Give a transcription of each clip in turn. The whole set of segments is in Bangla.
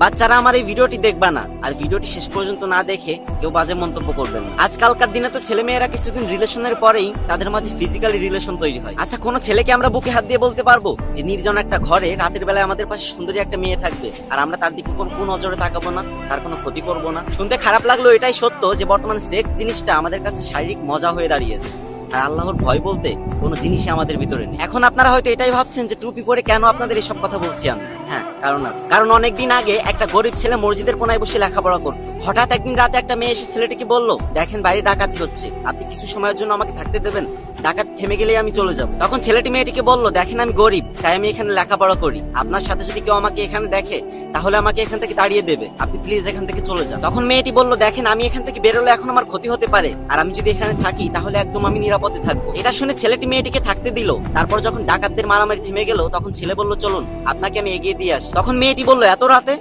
বাচ্চারা আমার এই ভিডিওটি দেখবা না, আর ভিডিওটি শেষ পর্যন্ত না দেখে কেউ বাজে মন্তব্য করবেন না। আজকালকার দিনে তো ছেলে মেয়েরা কিছুদিন রিলেশনের পরেই তাদের মাঝে ফিজিক্যালি রিলেশন তৈরি হয়। আচ্ছা, কোনো ছেলেকে আমরা বুকে হাত দিয়ে বলতে পারবো যে নির্জন একটা ঘরে রাতের বেলায় আমাদের পাশে সুন্দরী একটা মেয়ে থাকবে, আর আমরা তার দিকে কোন নজরে তাকাবো না, তার কোনো ক্ষতি করবো না? শুনতে খারাপ লাগলো, এটাই সত্য যে বর্তমানে সেক্স জিনিসটা আমাদের কাছে শারীরিক মজা হয়ে দাঁড়িয়েছে, আর আল্লাহর ভয় বলতে কোনো জিনিসই আমাদের ভিতরে নেই। এখন আপনারা হয়তো এটাই ভাবছেন যে টুপি পরে কেন আপনাদের এসব কথা বলছি আমি। হ্যাঁ, কারণ আছে। কারণ অনেকদিন আগে একটা গরিব ছেলে মসজিদের কোনায় বসে লেখাপড়া করতো। হঠাৎ একদিন রাতে একটা মেয়ে এসে ছেলেটিকে বলল, দেখেন বাইরে ডাকাতি হচ্ছে, আপনি কিছু সময়ের জন্য আমাকে থাকতে দেবেন, ডাকাত থেমে গেলেই আমি চলে যাব। তখন ছেলেটি মেয়েটিকে বলল, দেখেন আমি গরিব, তাই আমি এখানে লেখাপড়া করি, আপনার সাথে যদি কেউ আমাকে এখানে দেখে তাহলে আমাকে এখান থেকে তাড়িয়ে দেবে, আপনি প্লিজ এখান থেকে চলে যান। তখন মেয়েটি বলল, দেখেন আমি এখান থেকে বেরোলে এখন আমার ক্ষতি হতে পারে, আর আমি যদি এখানে থাকি তাহলে একদম আমি নিরাপদে থাকবো। এটা শুনে ছেলেটি মেয়েটিকে থাকতে দিল। তারপর যখন ডাকাতদের মারামারি থেমে গেল তখন ছেলে বলল, চলুন আপনাকে আমি এগিয়ে দিয়ে আসি। তখন মেয়েটি বলল, এত রাতে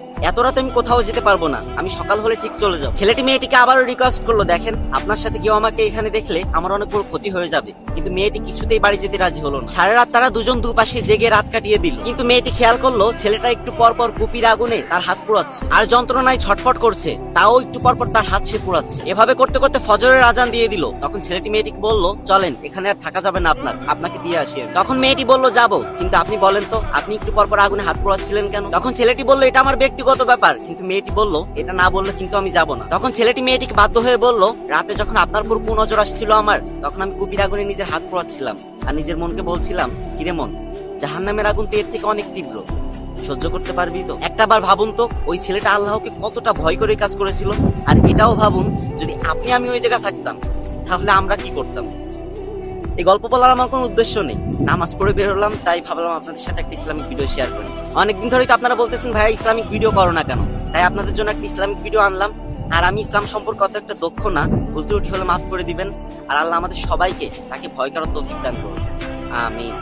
আমি কোথাও যেতে পারবো না, আমি সকাল হলে ঠিক চলে যাবো। ছেলেটি মেয়েটিকে আবারও রিকোয়েস্ট করলো, দেখেন আপনার সাথে কেউ আমাকে এখানে দেখলে আমার অনেক বড় ক্ষতি হয়ে যাবে। কিন্তু মেয়েটি কিছুতেই বাড়ি যেতে রাজি হলো না। সারা রাত তারা দুজন দুপাশে জেগে রাত কাটিয়ে দিল। কিন্তু মেয়েটি খেয়াল করলো ছেলেটা একটু পর পর কুপির আগুনে তার হাত পোড়াচ্ছে, আর যন্ত্রণায় ছটফট করছে, তাও একটু পর পর তার হাত সে পোড়াচ্ছে। এভাবে করতে করতে ফজরের আজান দিয়ে দিল। তখন ছেলেটি মেয়েটিকে বলল, চলেন এখানে আর থাকা যাবে না, আপনাকে দিয়ে আসি। তখন মেয়েটি বলল, যাবো, কিন্তু আপনি বলেন তো আপনি একটু পর পর আগুনে হাত পোড়াচ্ছিলেন কেন? তখন ছেলেটি বলল, এটা আমার ব্যক্তিগত ব্যাপার। কিন্তু মেয়েটি বলল, এটা না বললে কিন্তু আমি যাব না। তখন ছেলেটি মেয়েটিকে বাধ্য হয়ে বলল, রাতে যখন আপনার উপর কুনজর আসছিল আমার, তখন আমি কুপির আগুনে নিজের হাত পোড়াচ্ছিলাম, আর নিজের মনকে বলছিলাম, কিরে মন, জাহান্নামের আগুন তো এর থেকে অনেক তীব্র, সহ্য করতে পারবি তো? একটাবার ভাবুন তো ওই ছেলেটা আল্লাহকে কতটা ভয় করে কাজ করেছিল। আর এটাও ভাবুন, যদি আমি ওই জায়গা থাকতাম তাহলে আমরা কি করতাম। এই গল্প বলার আমার কোনো উদ্দেশ্য নেই, নামাজ পড়ে বেরোলাম, তাই ভাবলাম আপনাদের সাথে একটা ইসলামিক ভিডিও শেয়ার করি। অনেকদিন ধরেই তো আপনারা বলতেছেন, ভাই ইসলামিক ভিডিও করো না কেন, তাই আপনাদের জন্য একটা ইসলামিক ভিডিও আনলাম। আর আমি ইসলাম সম্পর্কে অত একটা দক্ষ না, ভুল ত্রুটি হলে মাফ করে দিবেন। আর আল্লাহ আমাদের সবাইকে তাকে ভয় করার তৌফিক দান করুন, আমিন।